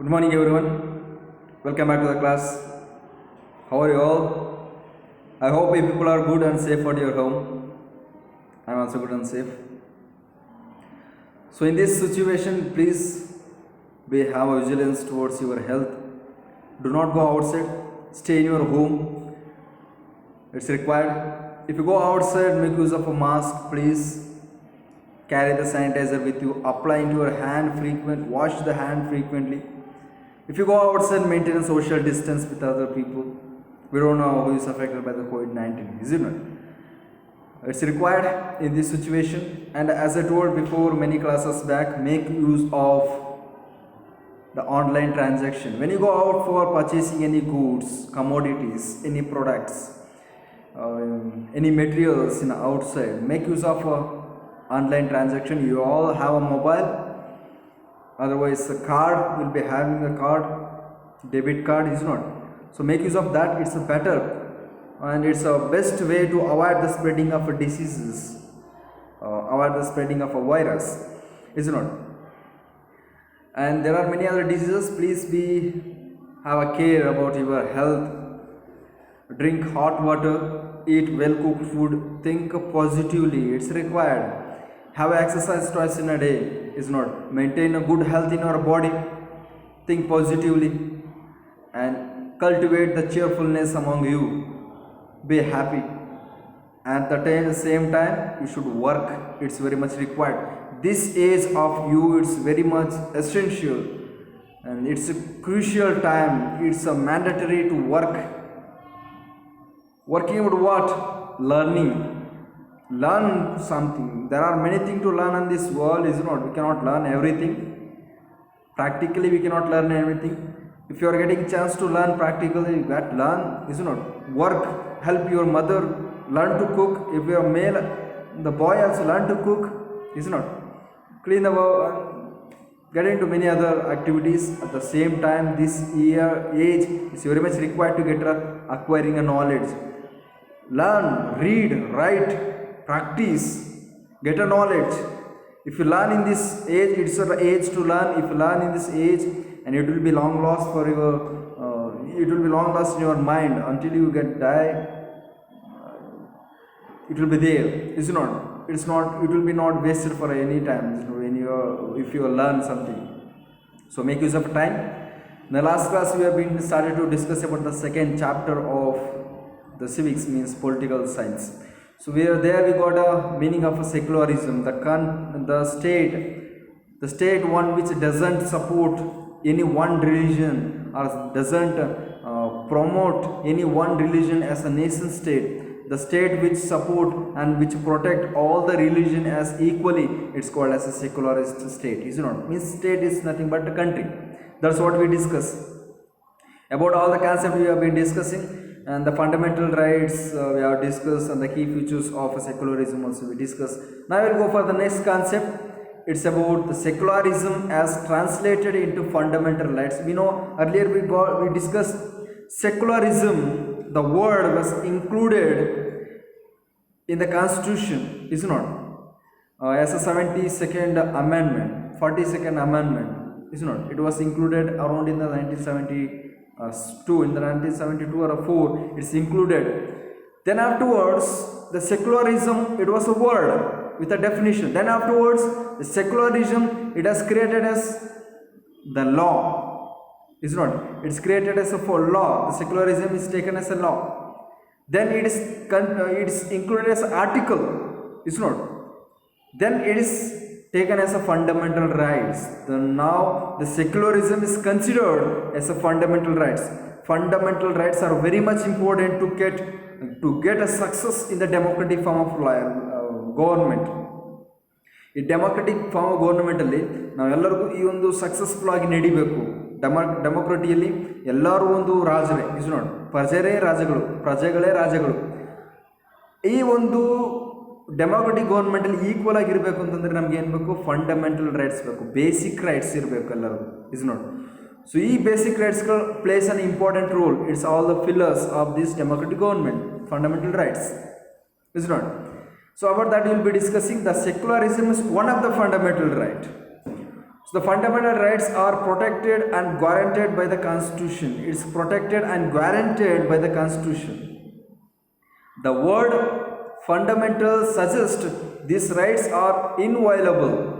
Good morning, everyone. Welcome back to the class. How are you all? I hope you people are good and safe at your home. I am also good and safe. So, in this situation, please have a vigilance towards your health. Do not go outside. Stay in your home. It's required. If you go outside, make use of a mask, please. Carry the sanitizer with you. Apply into your hand frequently. Wash the hand frequently. If you go outside, maintain a social distance with other people. We don't know who is affected by the COVID-19, isn't it? It's required in this situation. And as I told before, many classes back, make use of the online transaction. When you go out for purchasing any goods, commodities, any products, any materials in outside, make use of online transaction. You all have a mobile. Otherwise, a card will be having a card, debit card is not. So make use of that. It's a better and it's a best way to avoid the spreading of diseases, avoid the spreading of a virus, is not. And there are many other diseases. Please have a care about your health. Drink hot water, eat well cooked food, think positively. It's required. Have exercise twice in a day, is not. Maintain a good health in your body, think positively, and cultivate the cheerfulness among you. Be happy. At the same time, you should work. It's very much required. This age of you, it's very much essential, and it's a crucial time. It's a mandatory to work. Working with what? Learning. Learn something. There are many things to learn in this world, is not. We cannot learn everything. Practically, we cannot learn everything. If you are getting chance to learn practically, you got learn, is not. Work, help your mother, learn to cook. If you are male, the boy also learn to cook, is not. Clean the get into many other activities. At the same time, this age is very much required to get acquiring a knowledge. Learn, read, write, practice, get a knowledge. If you learn in this age, it's an age to learn. If you learn in this age, and it will be long lost for your, it will be long lost in your mind until you get die. It will be there. It's not. It's not. It will be not wasted for any time. When if you learn something, so make use of time. In the last class, we have been started to discuss about the second chapter of the civics, means political science. So we got a meaning of a secularism, the state one which doesn't support any one religion or doesn't promote any one religion as a nation state. The state which support and which protect all the religion as equally, it's called as a secularist state, is not. Means state is nothing but a country. That's what we discuss. About all the concepts we have been discussing. And the fundamental rights we have discussed, and the key features of secularism also we discussed. Now we will go for the next concept. It's about the secularism as translated into fundamental rights. We know earlier we discussed secularism. The word was included in the Constitution, is not, as a 72nd Amendment, 42nd Amendment, is not. It was included around in the 1972, in the 1972 or 4, it's included. Then afterwards, the secularism, it was a word with a definition. Then afterwards, the secularism, it has created as the law, is not. It's created as a for law. The secularism is taken as a law. Then it is included as an article, is not. Then it is taken as a fundamental rights. Now the secularism is considered as a fundamental rights. Fundamental rights are very much important to get a success in the democratic form of government. In democratic form of government alli navellargu ee ondu successful agi nedibeku. Democratically ellaru ondu rajare, is not. ಪ್ರಜೆಗಳೇ ರಾಜಗಳು. ಈ ಒಂದು democratic government ಅಲ್ಲಿ equal ಆಗಿರಬೇಕು ಅಂತಂದ್ರೆ ನಮ್ಗೆ ಏನು ಬೇಕು? Fundamental rights ಬೇಕು, basic rights ಇರಬೇಕು ಎಲ್ಲರಿಗೂ, ಇಸ್ ನಾಟ್. ಸೊ ಈ ಬೇಸಿಕ್ ರೈಟ್ಸ್ಗಳು plays an important role. It's all the pillars of this democratic government, fundamental rights, is not. So about that will be discussing. The secularism is one of the fundamental right. So the fundamental rights are protected and guaranteed by the Constitution. It's protected and guaranteed by the Constitution. The word fundamental suggests these rights are inviolable.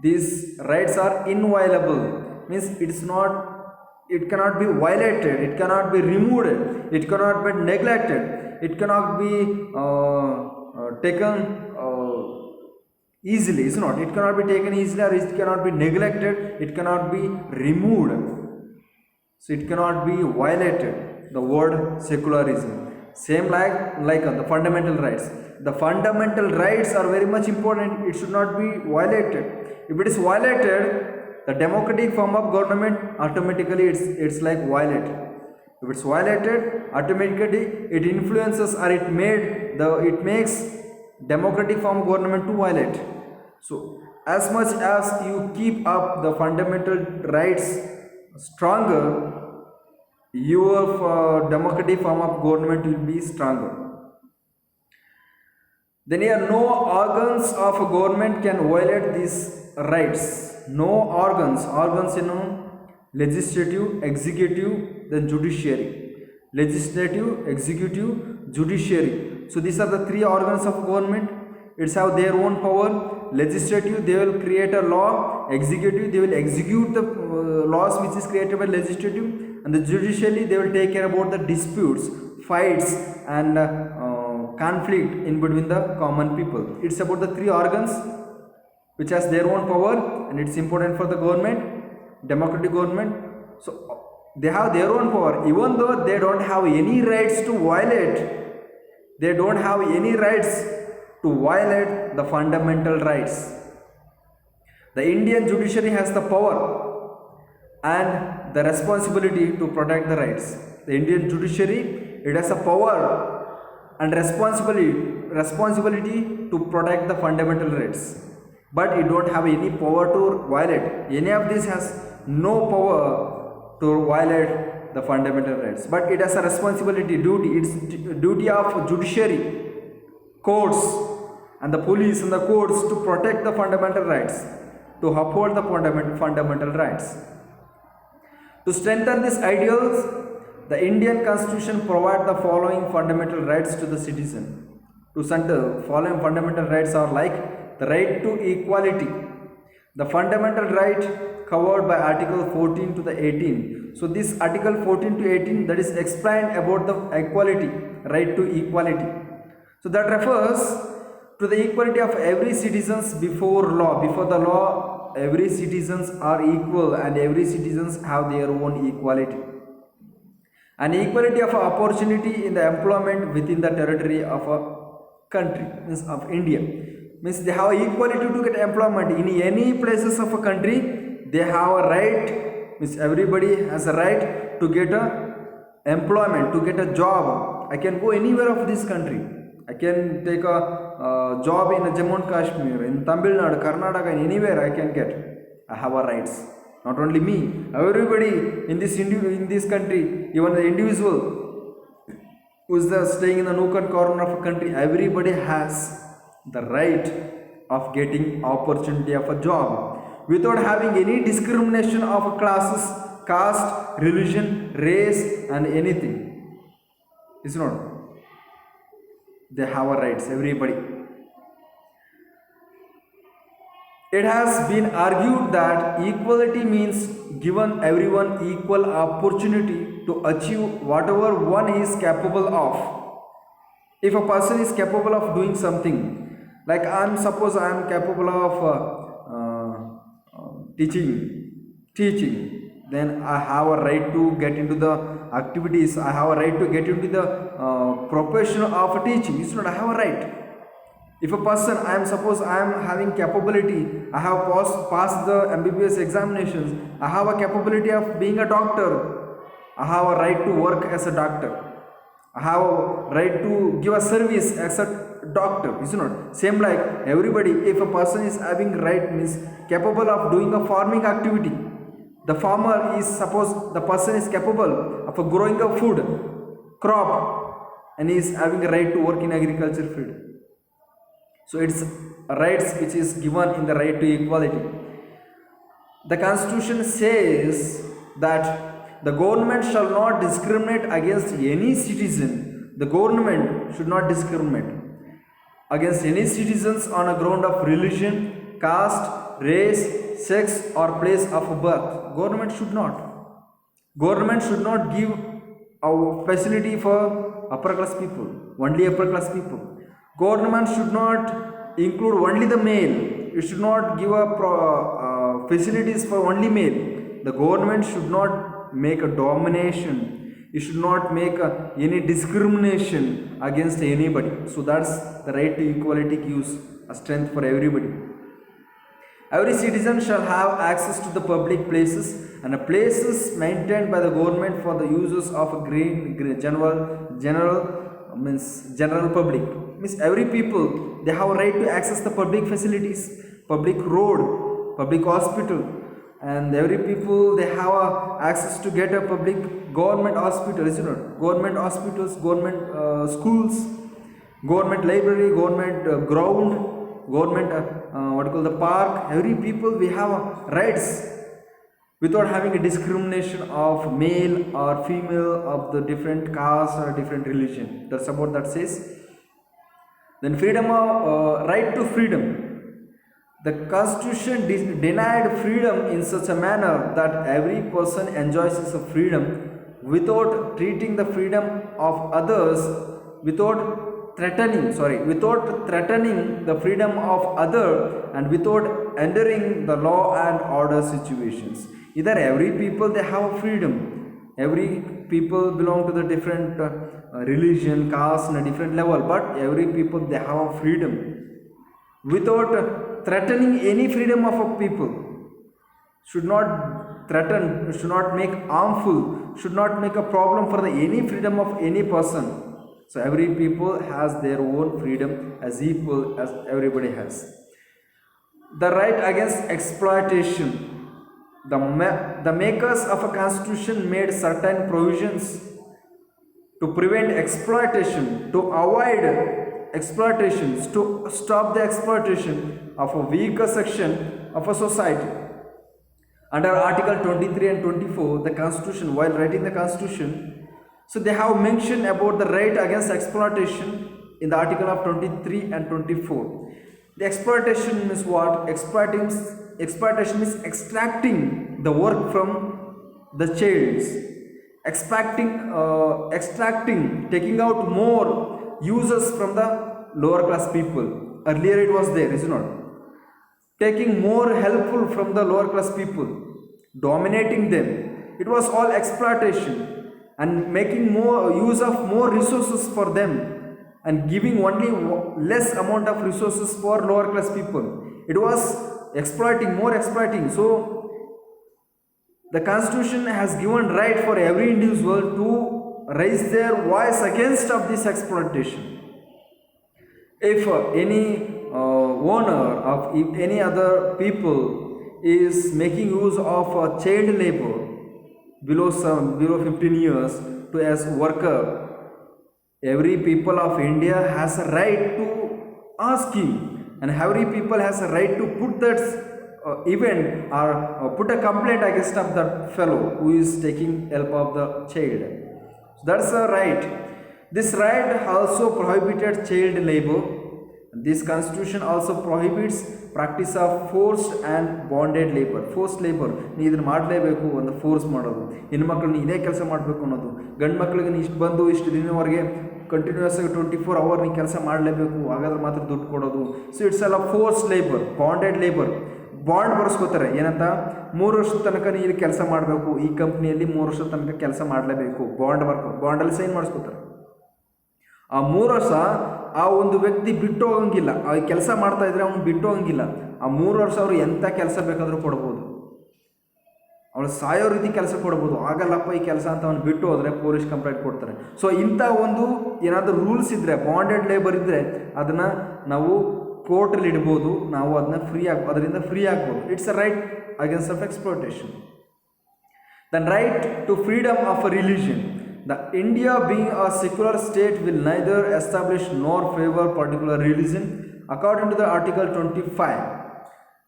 These rights are inviolable. Means it cannot be violated, it cannot be removed, it cannot be neglected, it cannot be taken easily, is not, it cannot be taken easily, or it cannot be neglected, it cannot be removed, so it cannot be violated. The word secularism, same like the fundamental rights. The fundamental rights are very much important, it should not be violated. If it is violated, the democratic form of government automatically it's like violated. If it's violated, automatically it influences, or it makes democratic form of government to violate. So as much as you keep up the fundamental rights stronger, your democratic form of government will be stronger. Then here, no organs of government can violate these rights. No organs, legislative, executive, then judiciary. Legislative, executive, judiciary. So these are the three organs of government. It's have their own power. Legislative, they will create a law. Executive, they will execute the laws which is created by legislative. And the judiciary, they will take care about the disputes, fights, and conflict in between the common people. It's about the three organs which has their own power, and it's important for the government, democratic government. So they have their own power, even though they don't have any rights to violate. They don't have any rights to violate the fundamental rights. The Indian judiciary has the power and the responsibility to protect the rights. The Indian judiciary, it has a power and responsibility to protect the fundamental rights, but it don't have any power to violate. Any of this has no power to violate the fundamental rights, but it has a responsibility, duty. It's duty of judiciary, courts, and the police and the courts to protect the fundamental rights, to uphold the fundamental rights. To strengthen these ideals, the Indian Constitution provides the following fundamental rights to the citizen. To center, following fundamental rights are like the right to equality, the fundamental right covered by Article 14 to the 18. So this Article 14 to 18, that is explained about the equality, right to equality. So that refers to the equality of every citizens before law. Before the law, every citizens are equal, and every citizens have their own equality. And equality of opportunity in the employment within the territory of a country, means of India. Means they have equality to get employment in any places of a country. They have a right, means everybody has a right to get a employment, to get a job. I can go anywhere of this country. I can take a job in Jammu and Kashmir, in Tamil Nadu, Karnataka, in anywhere I can get. I have a rights. Not only me, everybody in this country, even the individual who is staying in the nook and corner of a country, everybody has the right of getting opportunity of a job without having any discrimination of classes, caste, religion, race, and anything. It's not. They have a rights, everybody. It has been argued that equality means given everyone equal opportunity to achieve whatever one is capable of. If a person is capable of doing something, like suppose I am capable of teaching, then I have a right to get into the activities. I have a right to get into the profession of teaching. It's not, I have a right. If a person, I am having capability, I have passed the MBBS examinations, I have a capability of being a doctor, I have a right to work as a doctor, I have a right to give a service as a doctor. Is not same like everybody. If a person is having right, means capable of doing a farming activity, the farmer is, suppose the person is capable of growing a food crop, and he is having a right to work in agriculture field. So it's rights which is given in the right to equality. The constitution says that the government shall not discriminate against any citizen. The government should not discriminate against any citizens on a ground of religion, caste, race, sex or place of birth. Government should not. Government should not give a facility for upper class people, only upper class people. Government should not include only the male. It should not give a facilities for only male. The government should not make a domination. It should not make any discrimination against anybody. So that's the right to equality gives a strength for everybody. Every citizen shall have access to the public places and places maintained by the government for the uses of a general public. Means every people, they have a right to access the public facilities, public road, public hospital, and every people they have access to get a public government hospital, isn't it? Government hospitals, government schools, government library, government ground, government what you call the park. Every people we have rights without having a discrimination of male or female of the different caste or different religion. That's about that says. Then freedom of right to freedom. The constitution denied freedom in such a manner that every person enjoys his freedom without treating the freedom of others, without threatening the freedom of other, and without entering the law and order situations. Either every people they have freedom. Every people belong to the different religion, caste and a different level, but every people they have freedom without threatening any freedom of a people. Should not threaten, should not make harmful, should not make a problem for any freedom of any person. So every people has their own freedom as equal as everybody has. The right against exploitation. The makers of a constitution made certain provisions to prevent exploitation, to avoid exploitations, to stop the exploitation of a weaker section of a society. Under Article 23 and 24, the Constitution, while writing the Constitution, so they have mentioned about the right against exploitation in the Article of 23 and 24. The exploitation is what? Exploitation is extracting the work from the childs, extracting, taking out more uses from the lower class people. Earlier it was there, is it not? Taking more helpful from the lower class people, dominating them. It was all exploitation and making more use of more resources for them and giving only less amount of resources for lower class people. It was exploiting, more exploiting. So the Constitution has given right for every individual to raise their voice against of this exploitation. If any owner of any other people is making use of child labor below 15 years to as worker, every people of India has a right to ask him, and every people has a right to put that event or put a complaint against of that fellow who is taking help of the child. So that's a right. This right also prohibited child labor. This constitution also prohibits practice of forced and bonded labor. Forced labor, ನೀ ಇದನ್ನು ಮಾಡಲೇಬೇಕು ಒಂದು force ಮಾಡೋದು, ಹೆಣ್ಮಕ್ಳನ್ನ ಇದೇ ಕೆಲಸ ಮಾಡಬೇಕು ಅನ್ನೋದು, ಗಂಡು ಮಕ್ಕಳಿಗೆ ಇಷ್ಟು ಬಂದು ಇಷ್ಟು ದಿನವರೆಗೆ ಕಂಟಿನ್ಯೂಸ್ ಆಗಿ 24 hours ನೀ ಕೆಲಸ ಮಾಡಲೇಬೇಕು, ಹಾಗಾದ್ರೆ ಮಾತ್ರ ದುಡ್ಡು ಕೊಡೋದು. ಸೊ ಇಟ್ಸ್ ಎಲ್ಲ forced labour, bonded labour. Bond ಬರೆಸ್ಕೋತಾರೆ, ಏನಂತ 3 ವರ್ಷದ ತನಕ ನೀ ಇಲ್ಲಿ ಕೆಲಸ ಮಾಡಬೇಕು, ಈ ಕಂಪ್ನಿಯಲ್ಲಿ 3 ವರ್ಷದ ತನಕ ಕೆಲಸ ಮಾಡಲೇಬೇಕು, ಬಾಂಡಲ್ಲಿ ಸೈನ್ ಮಾಡಿಸ್ಕೋತಾರೆ. ಆ 3 ವರ್ಷ ಆ ಒಂದು ವ್ಯಕ್ತಿ ಬಿಟ್ಟು ಹೋಗಂಗಿಲ್ಲ, ಆ ಕೆಲಸ ಮಾಡ್ತಾ ಇದ್ರೆ ಅವ್ನು ಬಿಟ್ಟು ಹೋಗಂಗಿಲ್ಲ. ಆ 3 ವರ್ಷ ಅವರು ಎಂಥ ಕೆಲಸ ಬೇಕಾದರೂ ಕೊಡ್ಬೋದು, ಅವಳು ಸಾಯೋ ರೀತಿ ಕೆಲಸ ಕೊಡ್ಬೋದು. ಆಗಲ್ಲಪ್ಪ ಈ ಕೆಲಸ ಅಂತ ಅವ್ನು ಬಿಟ್ಟು ಹೋದರೆ ಪೊಲೀಸ್ ಕಂಪ್ಲೇಂಟ್ ಕೊಡ್ತಾರೆ. ಸೊ ಇಂಥ ಒಂದು ಏನಾದರೂ ರೂಲ್ಸ್ ಇದ್ದರೆ, ಬಾಂಡೆಡ್ ಲೇಬರ್ ಇದ್ದರೆ ಅದನ್ನು ನಾವು ಕೋರ್ಟಲ್ಲಿ ಇಡ್ಬೋದು, ನಾವು ಅದರಿಂದ ಫ್ರೀ ಆಗ್ಬೋದು. It's a right against of exploitation. The right to freedom of a religion. The India being a secular state will neither establish nor favor particular religion according to the Article 25.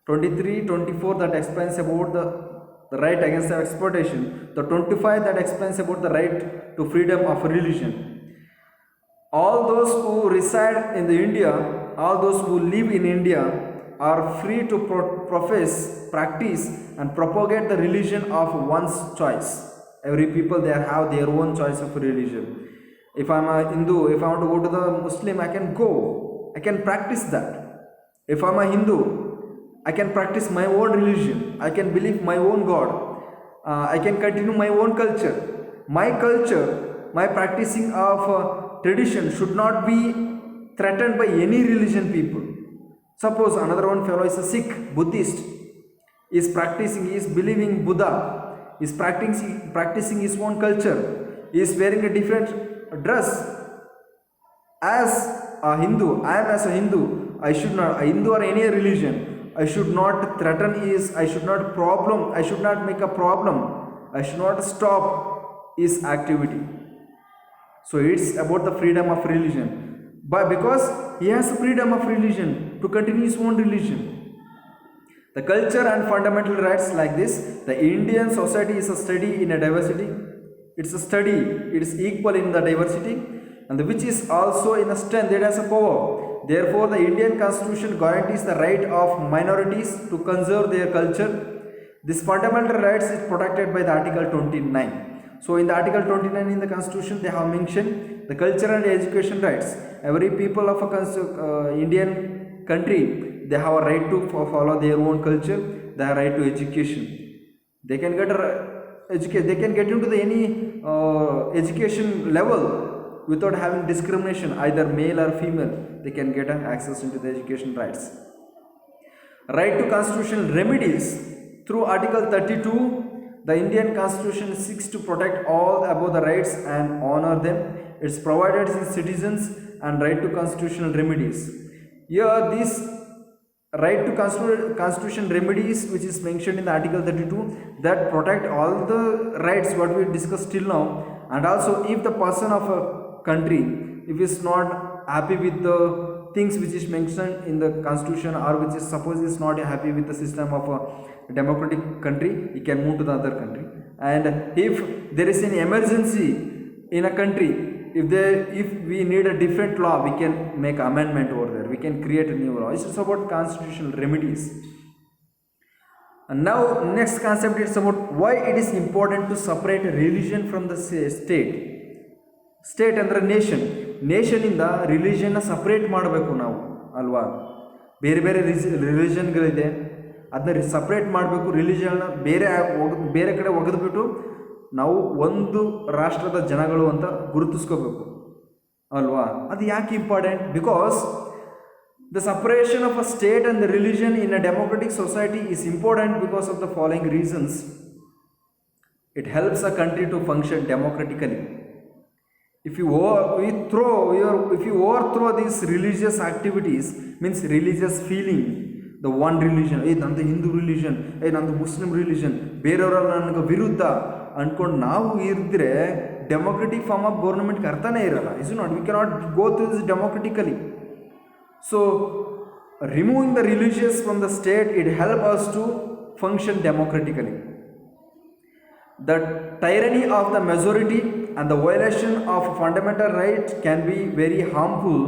23, 24 that explains about the right against the exploitation. The 25 that explains about the right to freedom of religion. All those who reside in the India, all those who live in India are free to profess, practice and propagate the religion of one's choice. Every people they have their own choice of religion. If I'm a Hindu, if I want to go to the Muslim, I can go. I can practice that. If I'm a Hindu, I can practice my own religion. I can believe my own God. I can continue my own culture. My culture, my practicing of tradition should not be threatened by any religion people. Suppose another one fellow is a Sikh, Buddhist, is practicing, is believing Buddha, is practicing his own culture, is wearing a different dress. As a Hindu, I am as a Hindu, I should not, a Hindu or any religion, I should not threaten his, I should not make a problem, I should not stop his activity. So it's about the freedom of religion. But because he has freedom of religion to continue his own religion. The culture and fundamental rights like this, the Indian society is a study in a diversity. It's a study, it is equal in the diversity, and which is also in a strength, it has a power. Therefore, the Indian Constitution guarantees the right of minorities to conserve their culture. This fundamental rights is protected by the Article 29. So in the Article 29 in the Constitution, they have mentioned the cultural and education rights. Every people of a Indian country, they have a right to follow their own culture. They have a right to education. They can get they can get into any education level without having discrimination, either male or female. They can get access into the education rights. Right to constitutional remedies through Article 32. The Indian Constitution seeks to protect all above the rights and honor them. It's provided its citizens and right to constitutional remedies. Here, this right to constitutional remedies, which is mentioned in the Article 32, that protect all the rights what we discussed till now. And also, if the person of a country, if is not happy with the things which is mentioned in the Constitution, or which is suppose is not happy with the system of a democratic country, he can move to the other country. And if there is an emergency in a country, if we need a different law, we can make amendment over there, we can create a new law. It's about constitutional remedies. And now next concept is about why it is important to separate religion from the state. State ಅಂದ್ರೆ ನೇಷನಿಂದ ರಿಲಿಜನ್ನ separate ಮಾಡಬೇಕು ನಾವು ಅಲ್ವಾ. ಬೇರೆ ಬೇರೆ ರಿಲಿಜನ್ಗಳಿದೆ, ಅದನ್ನ separate ಮಾಡಬೇಕು. ರಿಲಿಜನ್ನ ಬೇರೆ ಕಡೆ ಒಗೆದ್ಬಿಟ್ಟು ನಾವು ಒಂದು ರಾಷ್ಟ್ರದ ಜನಗಳು ಅಂತ ಗುರುತಿಸ್ಕೋಬೇಕು ಅಲ್ವಾ. ಅದು ಯಾಕೆ important? Because the separation of a state and the religion in a democratic society is important because of the following reasons. It helps a country to function democratically. If you overthrow these religious activities, means religious feeling, the one religion, ನಂದು Hindu religion, ನಂದು Muslim religion, ಬೇರೆಯವರೆಲ್ಲ ನನಗೆ ವಿರುದ್ಧ ಅಂದ್ಕೊಂಡು ನಾವು ಇದ್ದರೆ democratic form of ಗೌರ್ಮೆಂಟ್ಗೆ ಅರ್ಥನೇ ಇರಲ್ಲ. Is not, we cannot go through this democratically. So removing the religious from the state, it help us to function democratically. The tyranny of the majority and the violation of fundamental rights can be very harmful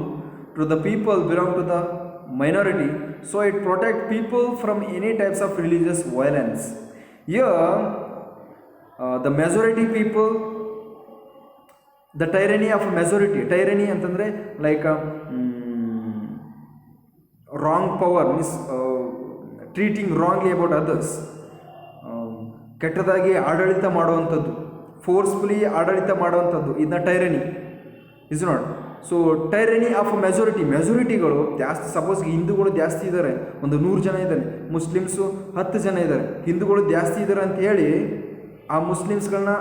to the people belong to the minority. So it protects people from any types of religious violence. Here, the majority people, the tyranny of majority, tyranny ಅಂತಂದರೆ like wrong power, means treating wrongly about others. ಕೆಟ್ಟದಾಗಿ ಆಡಳಿತ ಮಾಡುವಂಥದ್ದು, forcefully ಆಡಳಿತ ಮಾಡುವಂಥದ್ದು, ಇದನ್ನ tyranny is not. So tyranny of ಮೆಜಾರಿಟಿಗಳು ಜಾಸ್ತಿ. Suppose ಹಿಂದೂಗಳು ಜಾಸ್ತಿ ಇದ್ದಾರೆ, ಒಂದು 100 ಜನ ಇದ್ದಾರೆ, ಮುಸ್ಲಿಮ್ಸು 10 ಜನ ಇದ್ದಾರೆ, ಹಿಂದೂಗಳು ಜಾಸ್ತಿ ಇದ್ದಾರೆ ಅಂತ ಹೇಳಿ ಆ ಮುಸ್ಲಿಮ್ಸ್ಗಳನ್ನ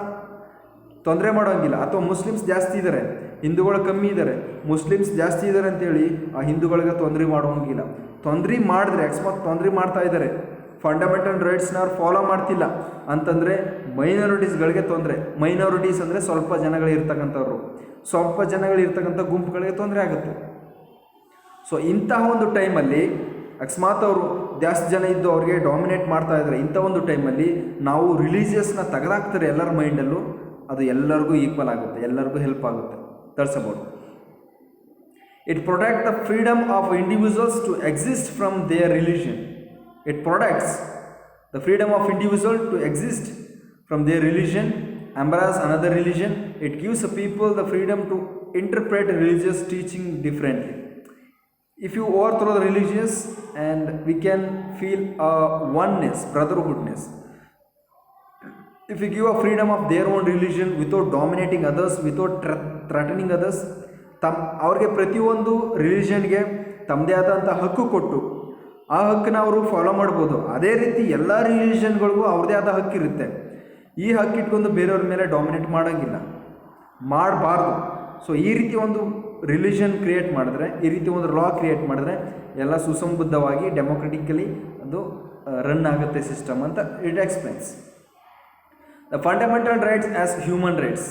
ತೊಂದರೆ ಮಾಡೋಂಗಿಲ್ಲ. ಅಥವಾ ಮುಸ್ಲಿಮ್ಸ್ ಜಾಸ್ತಿ ಇದ್ದಾರೆ, ಹಿಂದೂಗಳು ಕಮ್ಮಿ ಇದ್ದಾರೆ, ಮುಸ್ಲಿಮ್ಸ್ ಜಾಸ್ತಿ ಇದ್ದಾರೆ ಅಂತೇಳಿ ಆ ಹಿಂದೂಗಳಿಗೆ ತೊಂದರೆ ಮಾಡೋಂಗಿಲ್ಲ. ತೊಂದರೆ ಮಾಡಿದ್ರೆ, ಅಕಸ್ಮಾತ್ ತೊಂದರೆ ಮಾಡ್ತಾ ಇದ್ದಾರೆ, ಫಂಡಮೆಂಟಲ್ ರೈಟ್ಸ್ನ ಅವ್ರು ಫಾಲೋ ಮಾಡ್ತಿಲ್ಲ ಅಂತಂದರೆ ಮೈನಾರಿಟೀಸ್ಗಳಿಗೆ ತೊಂದರೆ. ಮೈನಾರಿಟೀಸ್ ಅಂದರೆ ಸ್ವಲ್ಪ ಜನಗಳಿರ್ತಕ್ಕಂಥವ್ರು, ಸ್ವಲ್ಪ ಜನಗಳಿರ್ತಕ್ಕಂಥ ಗುಂಪುಗಳಿಗೆ ತೊಂದರೆ ಆಗುತ್ತೆ. ಸೊ ಇಂತಹ ಒಂದು ಟೈಮಲ್ಲಿ ಅಕಸ್ಮಾತ್ ಅವರು ಜಾಸ್ತಿ ಜನ ಇದ್ದು ಅವ್ರಿಗೆ ಡಾಮಿನೇಟ್ ಮಾಡ್ತಾ ಇದ್ದಾರೆ. ಇಂಥ ಒಂದು ಟೈಮಲ್ಲಿ ನಾವು ರಿಲೀಜಿಯಸ್ನ ತೆಗೆದಾಕ್ತಾರೆ ಎಲ್ಲರ ಮೈಂಡಲ್ಲೂ, ಅದು ಎಲ್ಲರಿಗೂ ಈಕ್ವಲ್ ಆಗುತ್ತೆ, ಎಲ್ಲರಿಗೂ ಹೆಲ್ಪ್ ಆಗುತ್ತೆ. That's about. It protects the freedom of individuals to exist from their religion. It protects the freedom of individual to exist from their religion, embrace another religion. It gives the people the freedom to interpret religious teaching differently. If you overthrow the religious, and we can feel a oneness, brotherhoodness. If we give a freedom of their own religion without dominating others, without threatening others, ಅವ್ರಿಗೆ ಪ್ರತಿಯೊಂದು ರಿಲಿಜನ್ಗೆ ತಮ್ಮದೇ ಆದಂಥ ಹಕ್ಕು ಕೊಟ್ಟು ಆ ಹಕ್ಕನ್ನ ಅವರು follow ಮಾಡ್ಬೋದು. ಅದೇ ರೀತಿ ಎಲ್ಲ ರಿಲಿಜನ್ಗಳಿಗೂ ಅವ್ರದ್ದೇ ಆದ ಹಕ್ಕಿರುತ್ತೆ. ಈ ಹಕ್ಕಿಟ್ಕೊಂಡು ಬೇರೆಯವ್ರ ಮೇಲೆ ಡಾಮಿನೇಟ್ ಮಾಡೋಂಗಿಲ್ಲ, ಮಾಡಬಾರ್ದು. ಸೊ ಈ ರೀತಿ ಒಂದು ರಿಲಿಜನ್ ಕ್ರಿಯೇಟ್ ಮಾಡಿದ್ರೆ, ಈ ರೀತಿ ಒಂದು ಲಾ ಕ್ರಿಯೇಟ್ ಮಾಡಿದ್ರೆ ಎಲ್ಲ ಸುಸಂಬದ್ಧವಾಗಿ ಡೆಮೊಕ್ರೆಟಿಕಲಿ ಅದು ರನ್ ಆಗುತ್ತೆ ಸಿಸ್ಟಮ್ ಅಂತ it explains. The fundamental rights as human rights.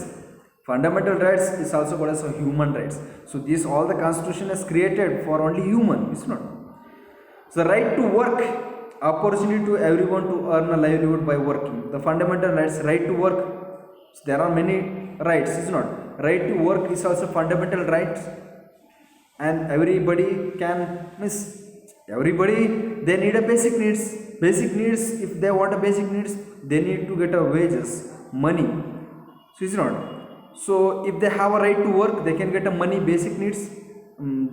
Fundamental rights is also called as human rights. So this all the constitution is created for only human, it's not. So the right to work, opportunity to everyone to earn a livelihood by working. The fundamental rights, right to work. So there are many rights, it's not. Right to work is also fundamental right, and everybody can miss. Everybody, they need a basic needs. Basic needs, if they want a basic needs, they need to get a wages, money. So it's not. So if they have a right to work, they can get a money, basic needs,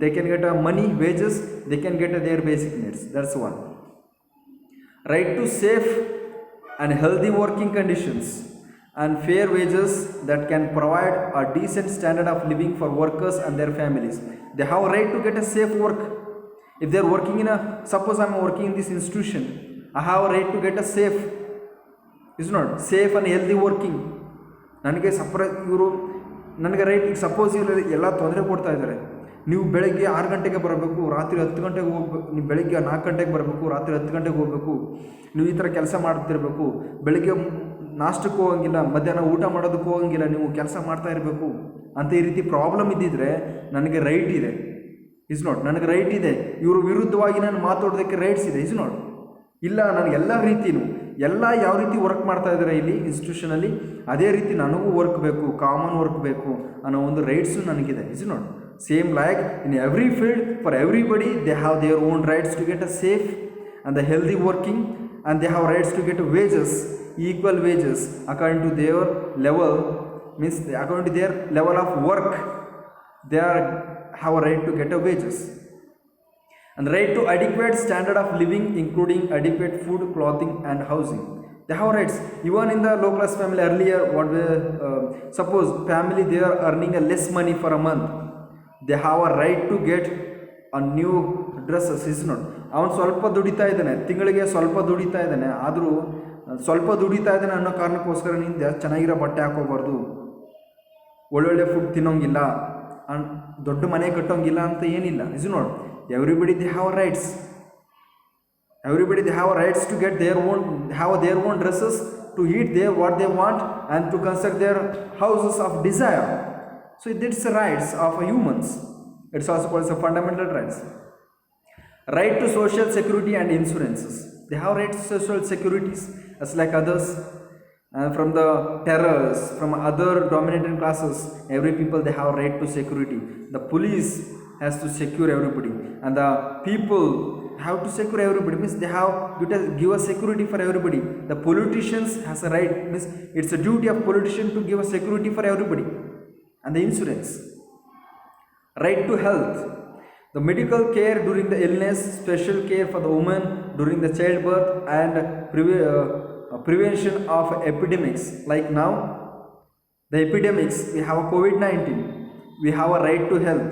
they can get a money, wages, they can get their basic needs. That's one. Right to safe and healthy working conditions and fair wages that can provide a decent standard of living for workers and their families. They have a right to get a safe work. If they are working in a, suppose I am working in this institution, I have a right to get a safe, is not, safe and healthy working. ನನಗೆ ಇವರು ನನಗೆ right. ಈಗ suppose ಇವರು ಎಲ್ಲ ತೊಂದರೆ ಕೊಡ್ತಾ ಇದ್ದಾರೆ. ನೀವು ಬೆಳಗ್ಗೆ 6 ಗಂಟೆಗೆ ಬರಬೇಕು, ರಾತ್ರಿ 10 ಗಂಟೆಗೆ ಹೋಗ್ಬೇಕು, ನೀವು ಬೆಳಗ್ಗೆ 4 ಗಂಟೆಗೆ ಬರಬೇಕು, ರಾತ್ರಿ 10 ಗಂಟೆಗೆ ಹೋಗಬೇಕು, ನೀವು ಈ ಥರ ಕೆಲಸ ಮಾಡ್ತಿರ್ಬೇಕು, ಬೆಳಗ್ಗೆ ನಾಷ್ಟಕ್ಕೆ ಹೋಗಂಗಿಲ್ಲ, ಮಧ್ಯಾಹ್ನ ಊಟ ಮಾಡೋದಕ್ಕೆ ಹೋಗಂಗಿಲ್ಲ, ನೀವು ಕೆಲಸ ಮಾಡ್ತಾ ಇರಬೇಕು ಅಂತ ಈ ರೀತಿ ಪ್ರಾಬ್ಲಮ್ ಇದ್ದಿದ್ರೆ ನನಗೆ ರೈಟ್ ಇದೆ, ಇಸ್ ನಾಟ್. ನನಗೆ ರೈಟ್ ಇದೆ. ಇವರು ವಿರುದ್ಧವಾಗಿ ನಾನು ಮಾತಾಡೋದಕ್ಕೆ ರೈಟ್ಸ್ ಇದೆ, ಇಸ್ ನಾಟ್. ಇಲ್ಲ, ನನಗೆ ಎಲ್ಲ ರೀತಿಯೂ ಎಲ್ಲ ಯಾವ ರೀತಿ ವರ್ಕ್ ಮಾಡ್ತಾ ಇದ್ದಾರೆ ಇಲ್ಲಿ ಇನ್ಸ್ಟಿಟ್ಯೂಷನಲ್ಲಿ, ಅದೇ ರೀತಿ ನನಗೂ ವರ್ಕ್ ಬೇಕು, ಕಾಮನ್ ವರ್ಕ್ ಬೇಕು ಅನ್ನೋ ಒಂದು ರೈಟ್ಸು ನನಗಿದೆ, is not. Same like in every field for everybody they have their own rights to get a safe and the healthy working, and they have rights to get wages, equal wages according to their level, means according to their level of work they are have a right to get a wages. And right to adequate standard of living, including adequate food, clothing and housing. They have rights. Even in the low class family earlier, suppose family they are earning a less money for a month, they have a right to get a new dresses, is not. ಅವನು ಸ್ವಲ್ಪ ದುಡಿತಾ ಇದ್ದಾನೆ, ತಿಂಗಳಿಗೆ ಸ್ವಲ್ಪ ದುಡಿತಾ ಇದ್ದಾನೆ, ಆದರೂ ಸ್ವಲ್ಪ ದುಡಿತಾ ಇದ್ದಾನೆ ಅನ್ನೋ ಕಾರಣಕ್ಕೋಸ್ಕರ ನೀನು ಚೆನ್ನಾಗಿರೋ ಬಟ್ಟೆ ಹಾಕೋಬಾರ್ದು, ಒಳ್ಳೊಳ್ಳೆ ಫುಡ್ ತಿನ್ನೋಂಗಿಲ್ಲ, ದೊಡ್ಡ ಮನೆ ಕಟ್ಟೋಂಗಿಲ್ಲ ಅಂತ ಏನಿಲ್ಲ, is not. Everybody they have rights. Everybody they have rights to get their own, have their own dresses, to eat their what they want, and to construct their houses of desire. So it's the rights of humans. It's also called as a fundamental rights. Right to social security and insurances. They have rights to social securities as like others. And from the terrors, from other dominating classes, every people they have right to security. The police has to secure everybody, and the people have to secure everybody, means they have to give a security for everybody. The politicians has a right, means it's a duty of politician to give a security for everybody. And the insurance. Right to health. The medical care during the illness, special care for the woman during the childbirth, and prevention of epidemics. Like now, the epidemics, we have a COVID-19, we have a right to health.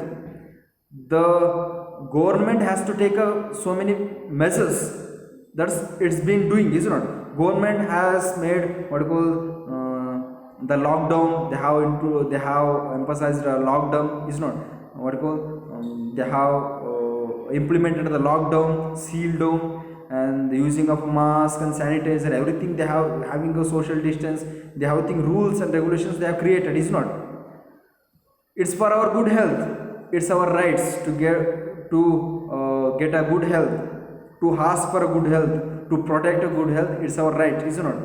The government has to take so many measures. That's it's been doing, is not. Government has made what you call the lockdown. They have emphasized lockdown, is not. What you call they have implemented the lockdown, seal down, and the using of mask and sanitizer, everything they have having a social distance. They have rules and regulations they have created, is not. It's for our good health. It's our rights to get a good health. to ask for a good health, to protect a good health. It's our right, is it not?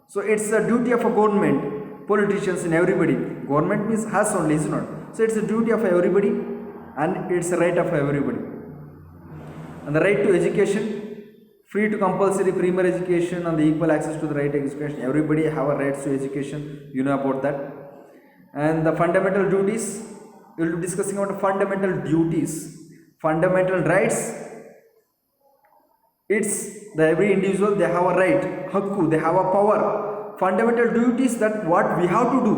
So it's a duty of a government, politicians and everybody. Government means us only, is it not? So it's a duty of everybody, and it's a right of everybody. And the right to education, free to compulsory primary education and the equal access to the right to education. Everybody have a right to education, you know about that. And the fundamental duties, we will be discussing about fundamental duties. Fundamental rights, it's the every individual, they have a right, hakku, they have a power. Fundamental duties, that what we have to do,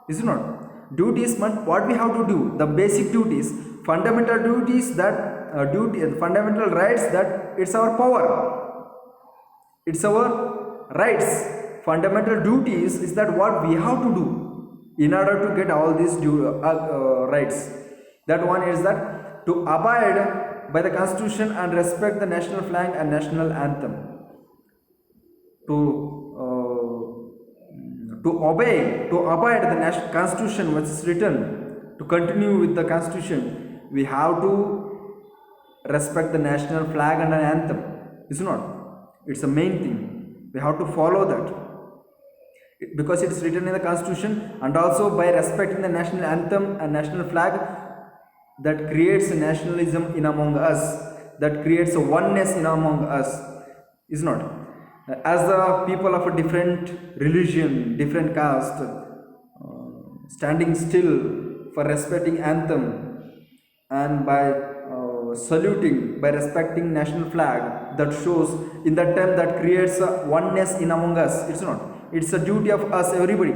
is it not? Duties, what we have to do, the basic duties. Fundamental duties, that fundamental rights, that it's our power, it's our rights. Fundamental duties is that what we have to do in order to get all these rights. That one is that to abide by the constitution and respect the national flag and national anthem, to abide the national constitution which is written, to continue with the constitution, we have to respect the national flag and an anthem, is not? It's the main thing. We have to follow that because it's written in the constitution, and also by respecting the national anthem and national flag, that creates a nationalism in among us, that creates a oneness in among us, is not? As the people of a different religion, different caste, standing still for respecting anthem and by saluting, by respecting national flag, that shows in that time, that creates a oneness in among us. It's not. It's a duty of us, everybody,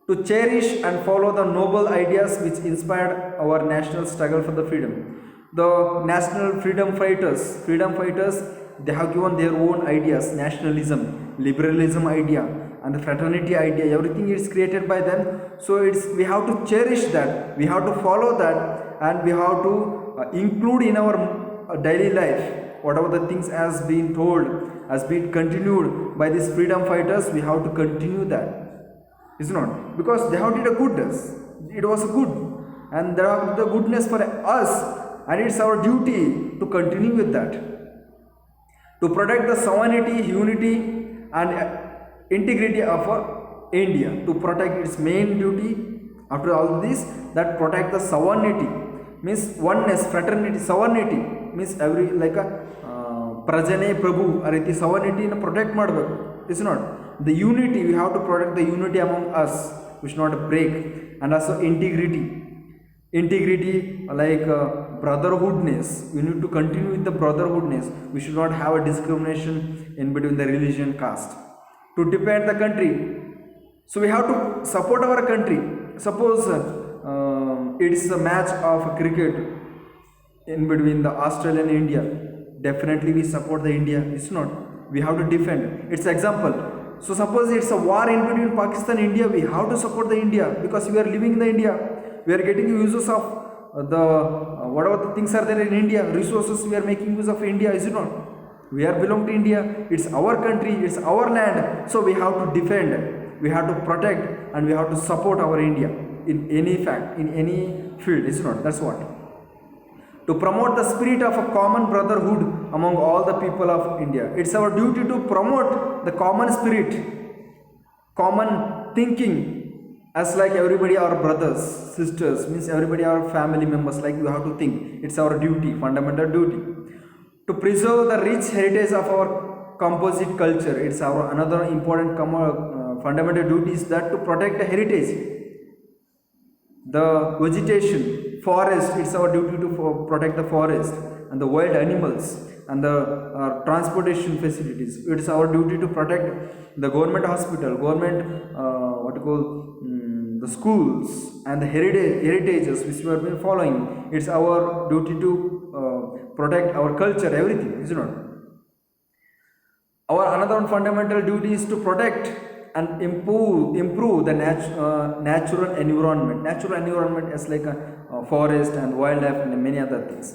to cherish and follow the noble ideas which inspired our national struggle for the freedom. The national freedom fighters, they have given their own ideas, nationalism, liberalism idea, and the fraternity idea. Everything is created by them. So we have to cherish that, we have to follow that, and we have to include in our daily life whatever the things has been told, has been continued by these freedom fighters. We have to continue that, is not? Because they have did a goodness, it was good, and there are the goodness for us, and it's our duty to continue with that, to protect the sovereignty, unity and integrity of India, to protect its main duty after all this, that protect the sovereignty, means oneness, fraternity, sovereignty means every like a prajane prabhu, ariti sovereignty na protect madbeku, is not? The unity, we have to protect the unity among us, we should not break, and also integrity like brotherhoodness, we need to continue with the brotherhoodness, we should not have a discrimination in between the religion, caste, to defend the country. So we have to support our country. Suppose it's a match of cricket in between the Australia and India, definitely we support the India, it's not? We have to defend, it's example. So suppose it's a war in between Pakistan and India, we have to support the India, because we are living in the India, we are getting uses of the whatever the things are there in India, resources, we are making use of India, is it not? We are belong to India, it's our country, it's our land, so we have to defend, we have to protect, and we have to support our India in any fact, in any field, is it not? That's what. To promote the spirit of a common brotherhood among all the people of India. It's our duty to promote the common spirit, common thinking, as like everybody are brothers, sisters, means everybody are family members, like you have to think. It's our duty, fundamental duty. To preserve the rich heritage of our composite culture. It's our another important fundamental duty is that to protect the heritage. The vegetation, forest, it's our duty to protect the forest and the wild animals and the transportation facilities. It's our duty to protect the government hospital, government the schools and the heritages which we have been following. It's our duty to protect our culture, everything, is it not? Our another fundamental duty is to protect and improve the natural environment. Natural environment is like a forest and wildlife and many other things.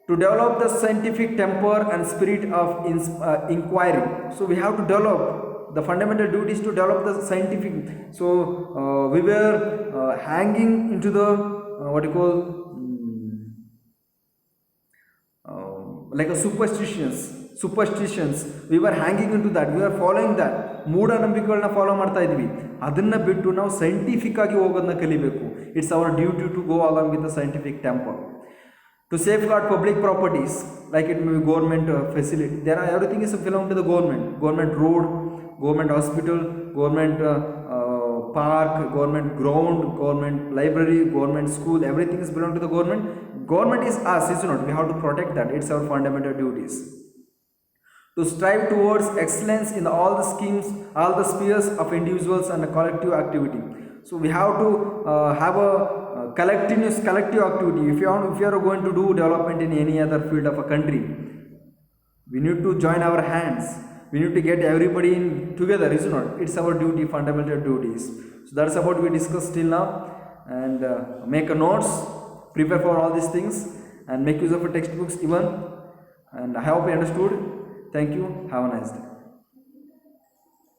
To develop the scientific temper and spirit of inquiry. So we have to develop the fundamental duties to develop the scientific. So we were hanging into the like a superstitions we were hanging into that, we were following that, ಮೂಢನಂಬಿಕೆಗಳನ್ನ follow ಮಾಡ್ತಾ ಇದ್ವಿ. ಅದನ್ನು ಬಿಟ್ಟು ನಾವು scientific ಆಗಿ ಹೋಗೋದನ್ನ ಕಲಿಬೇಕು. It's our duty to go along with the scientific tempo to safeguard public properties, like it may be government facility. There are everything is belong to the government road, government hospital, government park, government ground, government library, government school, everything is belong to the government is us, is not, we have to protect that. It's our fundamental duties to strive towards excellence in all the schemes, all the spheres of individuals and collective activity. So we have to have a collective activity. If you are going to do development in any other field of a country, we need to join our hands, we need to get everybody in together, is not, it's our duty, fundamental duties. So that's about we discussed till now. And make a notes, prepare for all these things, and make use of a textbooks even. And I hope you understood. Thank you. Have a nice day.